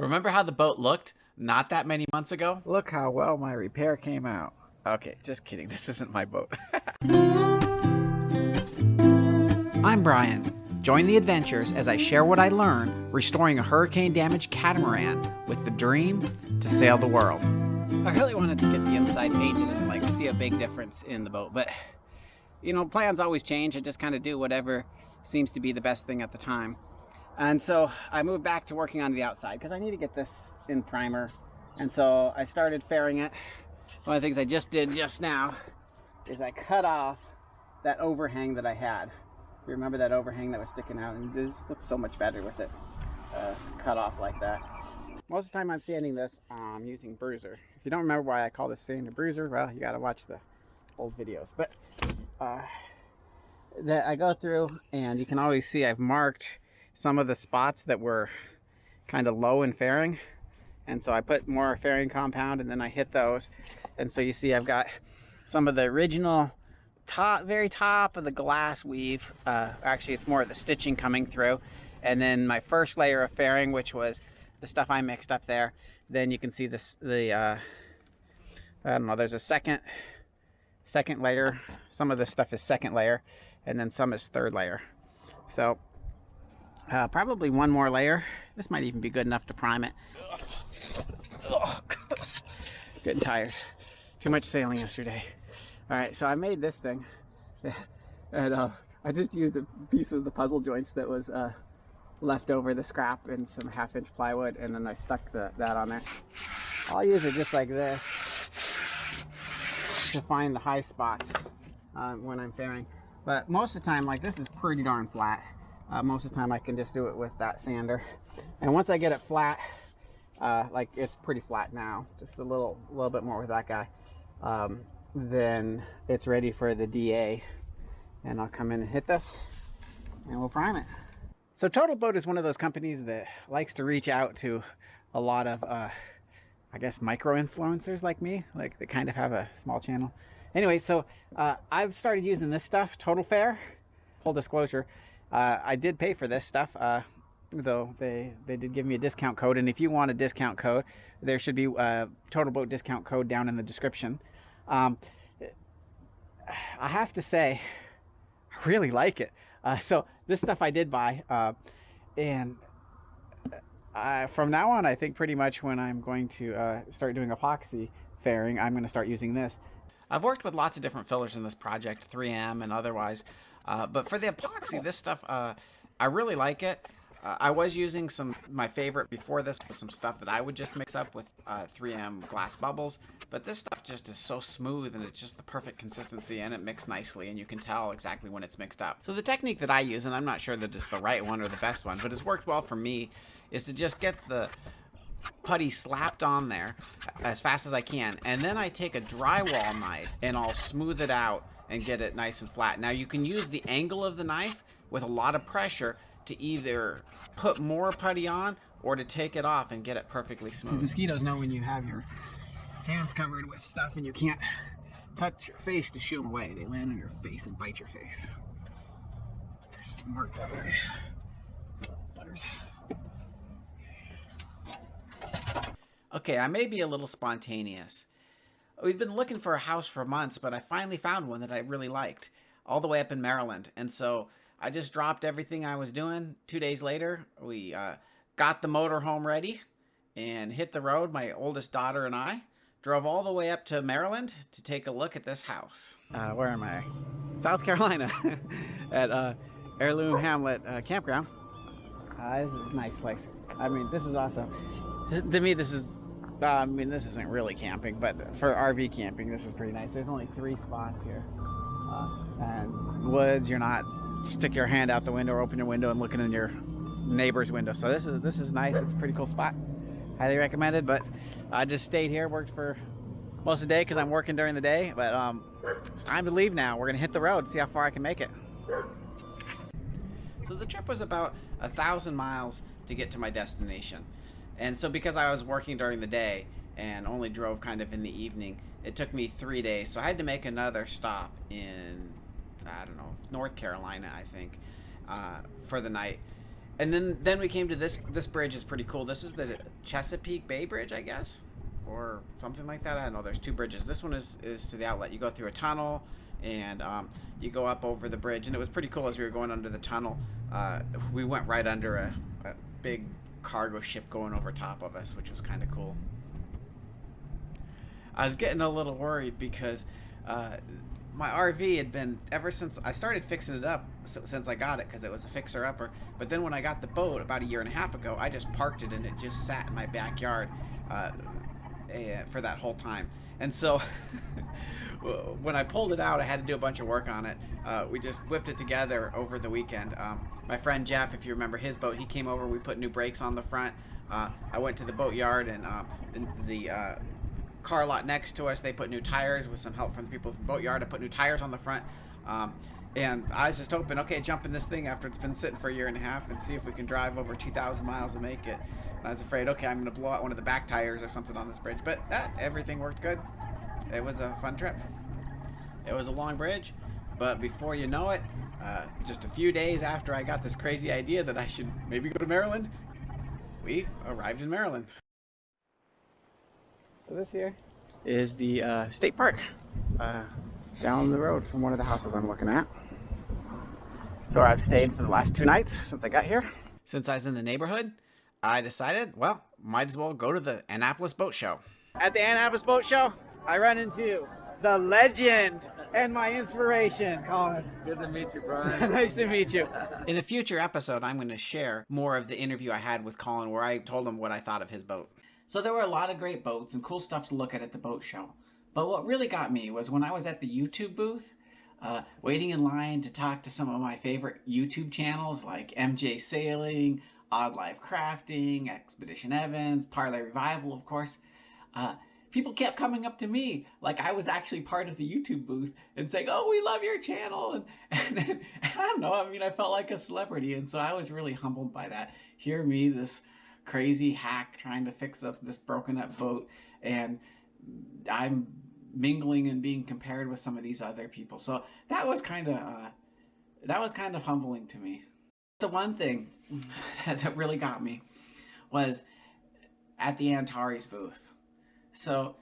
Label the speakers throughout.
Speaker 1: Remember how the boat looked not that many months ago?
Speaker 2: Look how well my repair came out. Okay, just kidding. This isn't my boat.
Speaker 1: I'm Brian. Join the adventures as I share what I learn restoring a hurricane-damaged catamaran with the dream to sail the world.
Speaker 2: I really wanted to get the inside painted and like see a big difference in the boat, but you know, plans always change. I just kind of do whatever seems to be the best thing at the time. And so I moved back to working on the outside because I need to get this in primer. And so I started fairing it. One of the things I just did just now is I cut off that overhang that I had. If you remember that overhang that was sticking out, and it just looks so much better with it cut off like that. Most of the time I'm sanding this, I'm using bruiser. If you don't remember why I call this sand a bruiser, well, you got to watch the old videos. But that I go through, and you can always see I've marked some of the spots that were kind of low in fairing, and so I put more fairing compound and then I hit those, and so you see I've got some of the original very top of the glass weave. Actually it's more of the stitching coming through, and then my first layer of fairing, which was the stuff I mixed up there. Then you can see this I don't know, there's a second layer. Some of this stuff is second layer, and then some is third layer. So probably one more layer. This might even be good enough to prime it. Getting tired. Too much sailing yesterday. All right, so I made this thing, and I just used a piece of the puzzle joints that was left over, the scrap, and some 1/2-inch plywood, and then I stuck that on there. I'll use it just like this to find the high spots when I'm fairing. But most of the time, like, this is pretty darn flat. Most of the time I can just do it with that sander, and once I get it flat, like it's pretty flat now, just a little bit more with that guy, then it's ready for the DA, and I'll come in and hit this and we'll prime it. So Total Boat is one of those companies that likes to reach out to a lot of I guess micro influencers like me, like they kind of have a small channel. Anyway, so I've started using this stuff, Total Fair. Full disclosure, I did pay for this stuff, though they did give me a discount code, and if you want a discount code, there should be a Total Boat discount code down in the description. I have to say, I really like it. So this stuff I did buy, and from now on, I think pretty much when I'm going to start doing epoxy fairing, I'm going to start using this.
Speaker 1: I've worked with lots of different fillers in this project, 3M and otherwise, but for the epoxy, this stuff, I really like it. I was using my favorite before this was some stuff that I would just mix up with 3M glass bubbles, but this stuff just is so smooth, and it's just the perfect consistency, and it mixed nicely, and you can tell exactly when it's mixed up. So the technique that I use, and I'm not sure that it's the right one or the best one, but it's worked well for me, is to just get the putty slapped on there as fast as I can, and then I take a drywall knife and I'll smooth it out and get it nice and flat. Now you can use the angle of the knife with a lot of pressure to either put more putty on or to take it off and get it perfectly smooth.
Speaker 2: These mosquitoes know when you have your hands covered with stuff and you can't touch your face to shoo them away. They land on your face and bite your face. They're smart that way. Butters.
Speaker 1: Okay, I may be a little spontaneous. We've been looking for a house for months, but I finally found one that I really liked, all the way up in Maryland. And so I just dropped everything I was doing. 2 days later, we got the motorhome ready and hit the road. My oldest daughter and I drove all the way up to Maryland to take a look at this house.
Speaker 2: Where am I? South Carolina at Heirloom Hamlet Campground. This is a nice place. I mean, this is awesome. To me, this is, I mean, this isn't really camping, but for RV camping, this is pretty nice. There's only 3 spots here. And woods, you're not stick your hand out the window or open your window and looking in your neighbor's window. So this is nice. It's a pretty cool spot. Highly recommended. But I just stayed here, worked for most of the day because I'm working during the day. But it's time to leave now. We're gonna hit the road, see how far I can make it.
Speaker 1: So the trip was about 1,000 miles to get to my destination. And so because I was working during the day and only drove kind of in the evening, it took me 3 days. So I had to make another stop in, I don't know, North Carolina, I think, for the night. And then we came to this bridge is pretty cool. This is the Chesapeake Bay Bridge, I guess, or something like that. I don't know. There's two bridges. This one is to the outlet. You go through a tunnel, and you go up over the bridge. And it was pretty cool as we were going under the tunnel. We went right under a big cargo ship going over top of us, which was kind of cool. I was getting a little worried because my RV had been, ever since I started fixing it up, since I got it, because it was a fixer-upper. But then when I got the boat about 1.5 years ago, I just parked it and it just sat in my backyard for that whole time. And so when I pulled it out, I had to do a bunch of work on it. We just whipped it together over the weekend. My friend Jeff, if you remember his boat, he came over. We put new brakes on the front. I went to the boat yard, and the car lot next to us, they put new tires with some help from the people from the boat yard. I put new tires on the front. And I was just hoping, okay, jump in this thing after it's been sitting for 1.5 years and see if we can drive over 2,000 miles and make it. And I was afraid, okay, I'm going to blow out one of the back tires or something on this bridge. But everything worked good. It was a fun trip. It was a long bridge, but before you know it, just a few days after I got this crazy idea that I should maybe go to Maryland, we arrived in Maryland.
Speaker 2: So this here is the state park down the road from one of the houses I'm looking at. So I've stayed for the last 2 nights since I got here.
Speaker 1: Since I was in the neighborhood, I decided, well, might as well go to the Annapolis Boat Show.
Speaker 2: At the Annapolis Boat Show, I run into the legend and my inspiration, Colin.
Speaker 3: Good to meet you, Brian.
Speaker 2: Nice to meet you.
Speaker 1: In a future episode, I'm going to share more of the interview I had with Colin where I told him what I thought of his boat. So there were a lot of great boats and cool stuff to look at the boat show. But what really got me was when I was at the YouTube booth, waiting in line to talk to some of my favorite YouTube channels like MJ Sailing, Odd Life Crafting, Expedition Evans, Parlay Revival, of course. People kept coming up to me like I was actually part of the YouTube booth and saying, oh, we love your channel. And I don't know, I mean, I felt like a celebrity. And so I was really humbled by that. Hear me, this crazy hack trying to fix up this broken up boat, and I'm mingling and being compared with some of these other people. So that was kind of humbling to me. The one thing that really got me was at the Antares booth. So,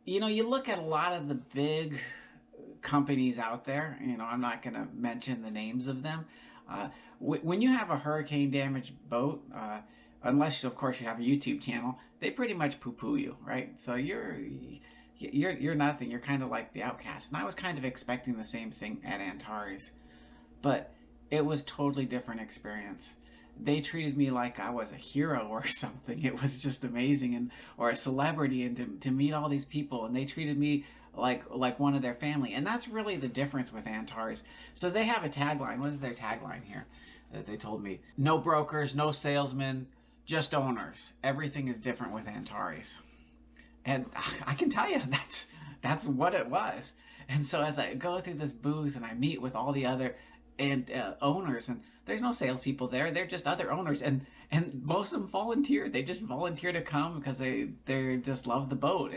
Speaker 1: you know, you look at a lot of the big companies out there, you know, I'm not going to mention the names of them. When you have a hurricane damaged boat, unless of course you have a YouTube channel, they pretty much poo-poo you, right? So you're nothing. You're kind of like the outcast. And I was kind of expecting the same thing at Antares, but it was totally different experience. They treated me like I was a hero or something. It was just amazing, or a celebrity, and to meet all these people, and they treated me like one of their family. And that's really the difference with Antares. So they have a tagline. What is their tagline here? They told me, no brokers, no salesmen, just owners. Everything is different with Antares. And I can tell you that's what it was. And so as I go through this booth and I meet with all the other owners, and there's no salespeople there, they're just other owners, and most of them volunteer. They just volunteer to come because they just love the boat,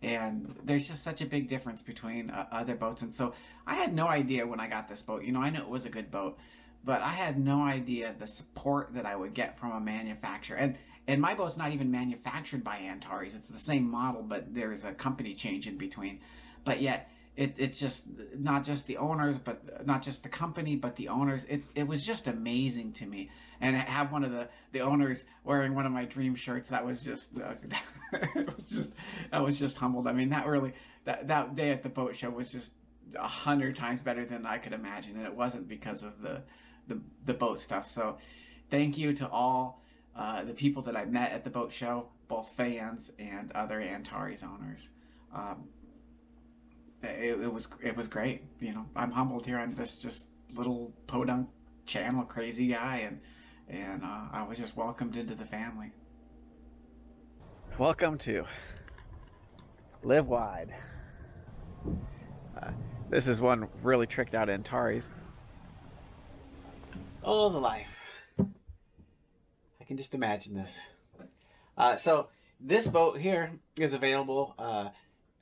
Speaker 1: and there's just such a big difference between other boats. And so I had no idea when I got this boat. You know, I knew it was a good boat, but I had no idea the support that I would get from a manufacturer. And my boat's not even manufactured by Antares. It's the same model, but there's a company change in between. But yet, it's just not just the owners, but not just the company, but the owners. It was just amazing to me. And I have one of the owners wearing one of my dream shirts. That was just, I was just humbled. I mean, that day at the boat show was just 100 times better than I could imagine. And it wasn't because of the boat stuff. So thank you to all the people that I met at the boat show, both fans and other Antares owners. It was great. You know, I'm humbled here. I'm this just little podunk channel crazy guy, and I was just welcomed into the family.
Speaker 2: Welcome to Live Wide. This is one really tricked out Antares. Oh, the life. I can just imagine this. So this boat here is available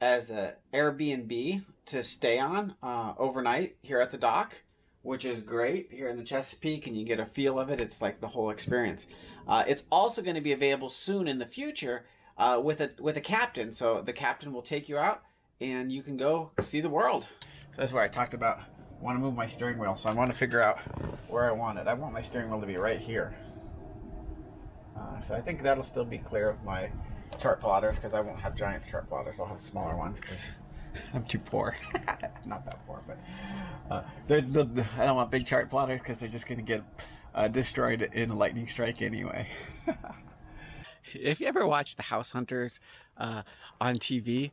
Speaker 2: as an Airbnb to stay on overnight here at the dock, which is great here in the Chesapeake, and you get a feel of it. It's like the whole experience. It's also going to be available soon in the future with a captain. So the captain will take you out, and you can go see the world. So that's where I talked about I want to move my steering wheel. So I want to figure out where I want it. I want my steering wheel to be right here. So I think that'll still be clear of my chart plotters, because I won't have giant chart plotters. I'll have smaller ones because I'm too poor. Not that poor, but I don't want big chart plotters because they're just going to get destroyed in a lightning strike anyway. If you ever watch the house hunters on TV,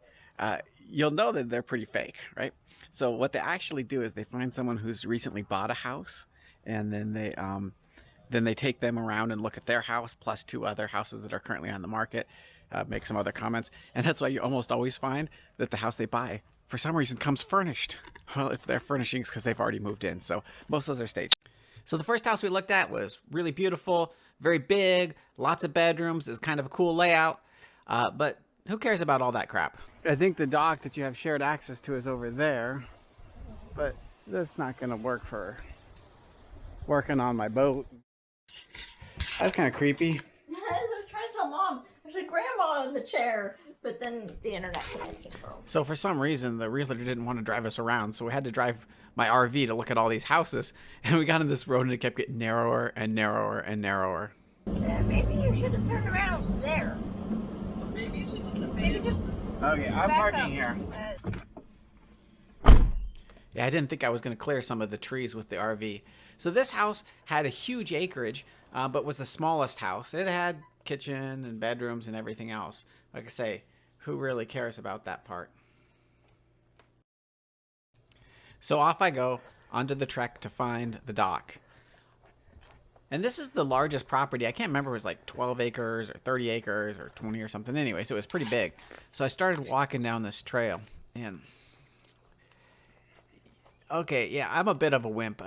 Speaker 2: you'll know that they're pretty fake, right? So what they actually do is they find someone who's recently bought a house, and then they take them around and look at their house plus 2 other houses that are currently on the market, make some other comments, and that's why you almost always find that the house they buy, for some reason, comes furnished. Well, it's their furnishings because they've already moved in, so most of those are staged. So the first house we looked at was really beautiful, very big, lots of bedrooms, is kind of a cool layout, but who cares about all that crap? I think the dock that you have shared access to is over there, but that's not going to work for working on my boat. That's kind of creepy.
Speaker 3: I was trying to tell Mom, there's a grandma in the chair, but then the internet connection broke.
Speaker 1: So for some reason, the realtor didn't want to drive us around, so we had to drive my RV to look at all these houses, and we got on this road and it kept getting narrower and narrower and narrower.
Speaker 3: Yeah, maybe you should have turned around there. Maybe just
Speaker 2: Okay, I'm parking
Speaker 3: up.
Speaker 2: here.
Speaker 1: Yeah, I didn't think I was going to clear some of the trees with the RV. So this house had a huge acreage, but was the smallest house. It had kitchen and bedrooms and everything else. Like I say, who really cares about that part? So off I go onto the trek to find the dock. And this is the largest property. I can't remember if it was like 12 acres or 30 acres or 20 or something. Anyway, so it was pretty big. So I started walking down this trail, and okay, yeah, I'm a bit of a wimp.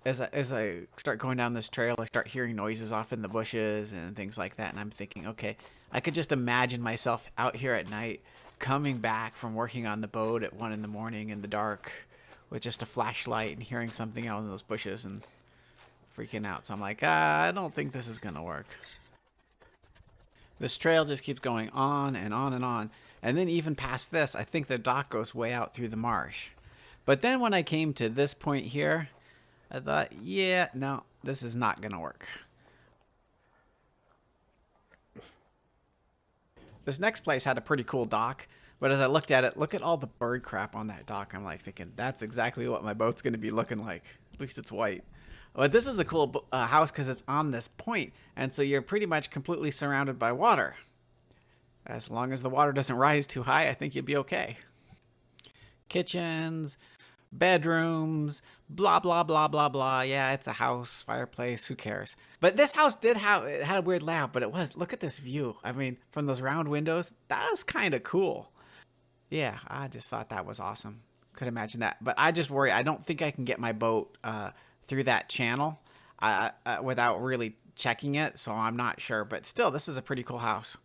Speaker 1: As I start going down this trail, I start hearing noises off in the bushes and things like that. And I'm thinking, okay, I could just imagine myself out here at night, coming back from working on the boat at 1 in the morning in the dark with just a flashlight and hearing something out in those bushes and freaking out. So I'm like, I don't think this is going to work. This trail just keeps going on and on and on. And then even past this, I think the dock goes way out through the marsh. But then when I came to this point here, I thought, yeah, no, this is not going to work. This next place had a pretty cool dock, but as I looked at it, look at all the bird crap on that dock. I'm like thinking, that's exactly what my boat's going to be looking like. At least it's white. But this is a cool house because it's on this point, and so you're pretty much completely surrounded by water. As long as the water doesn't rise too high, I think you'll be okay. Kitchens, bedrooms, blah, blah, blah, blah, blah. Yeah, it's a house, fireplace, who cares? But this house it had a weird layout, but look at this view. I mean, from those round windows, that was kind of cool. Yeah, I just thought that was awesome. Could imagine that. But I just worry, I don't think I can get my boat through that channel without really checking it, so I'm not sure. But still, this is a pretty cool house.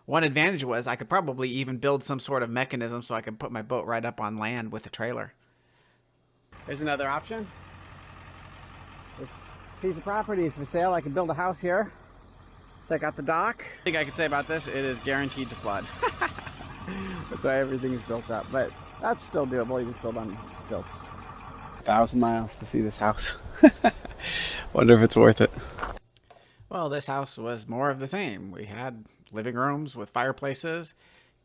Speaker 1: One advantage was I could probably even build some sort of mechanism so I could put my boat right up on land with a trailer.
Speaker 2: There's another option. This piece of property is for sale. I can build a house here. Check out the dock. I think I could say about this, it is guaranteed to flood. That's why everything is built up. But that's still doable. You just build on stilts. 1,000 miles to see this house. Wonder if it's worth it.
Speaker 1: Well, this house was more of the same. We had living rooms with fireplaces,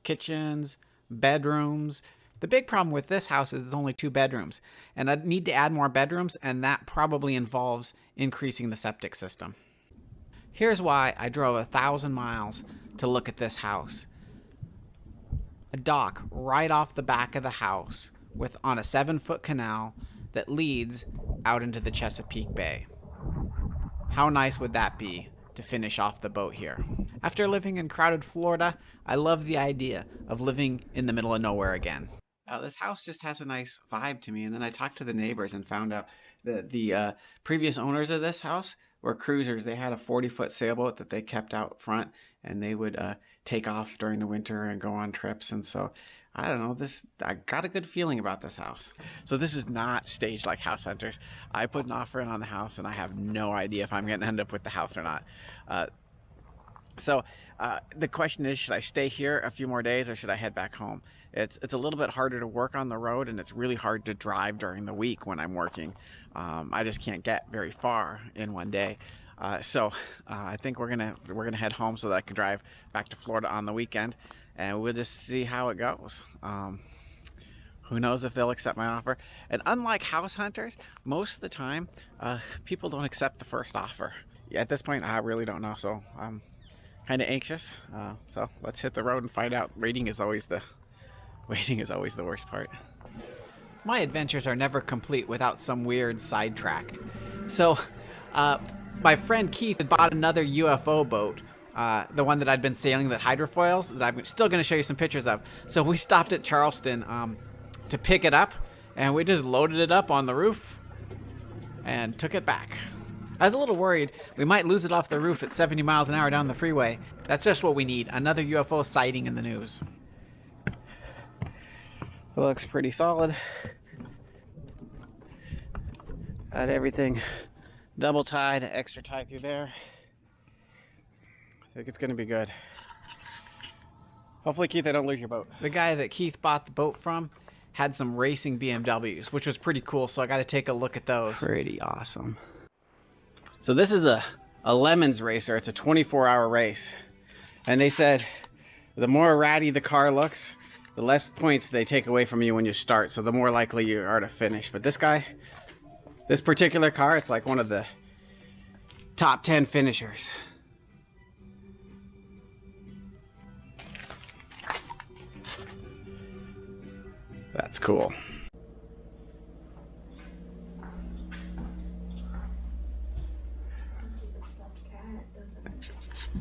Speaker 1: kitchens, bedrooms. The big problem with this house is there's only 2 bedrooms, and I'd need to add more bedrooms, and that probably involves increasing the septic system. Here's why I drove 1,000 miles to look at this house. A dock right off the back of the house on a 7-foot canal that leads out into the Chesapeake Bay. How nice would that be to finish off the boat here? After living in crowded Florida, I love the idea of living in the middle of nowhere again. This house just has a nice vibe to me, and then I talked to the neighbors and found out that the previous owners of this house
Speaker 2: were cruisers. They had a 40-foot sailboat that they kept out front, and they would take off during the winter and go on trips. And so I don't know, I got a good feeling about this house. So this is not staged like House Hunters. I put an offer in on the house, and I have no idea if I'm going to end up with the house or not. So the question is, should I stay here a few more days or should I head back home? It's a little bit harder to work on the road, and it's really hard to drive during the week when I'm working. I just can't get very far in one day. So I think we're gonna head home so that I can drive back to Florida on the weekend, and we'll just see how it goes. Who knows if they'll accept my offer? And unlike House Hunters, most of the time people don't accept the first offer. At this point, I really don't know, so I'm kind of anxious. So let's hit the road and find out. Waiting is always the worst part.
Speaker 1: My adventures are never complete without some weird sidetrack. So, my friend Keith had bought another UFO boat, the one that I'd been sailing that hydrofoils, that I'm still going to show you some pictures of. So we stopped at Charleston to pick it up, and we just loaded it up on the roof and took it back. I was a little worried we might lose it off the roof at 70 miles an hour down the freeway. That's just what we need, another UFO sighting in the news.
Speaker 2: It looks pretty solid. Got everything double tied, extra tied through there. I think it's gonna be good. Hopefully, Keith, I don't lose your boat.
Speaker 1: The guy that Keith bought the boat from had some racing BMWs, which was pretty cool, so I got to take a look at those.
Speaker 2: Pretty awesome. So this is a Lemons racer. It's a 24-hour race. And they said the more ratty the car looks, the less points they take away from you when you start. So the more likely you are to finish. But this guy, this particular car, it's like one of the top 10 finishers. That's cool.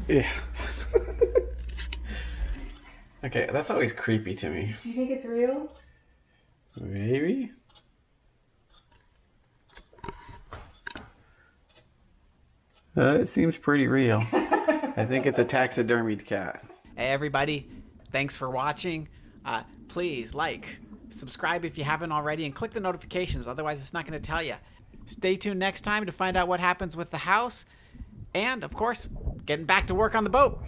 Speaker 2: Yeah. Okay, that's always creepy to me.
Speaker 3: Do you think it's real?
Speaker 2: Maybe. It seems pretty real. I think it's a taxidermied cat.
Speaker 1: Hey everybody, thanks for watching. Please like, subscribe if you haven't already, and click the notifications, otherwise it's not going to tell you. Stay tuned next time to find out what happens with the house, and of course, getting back to work on the boat.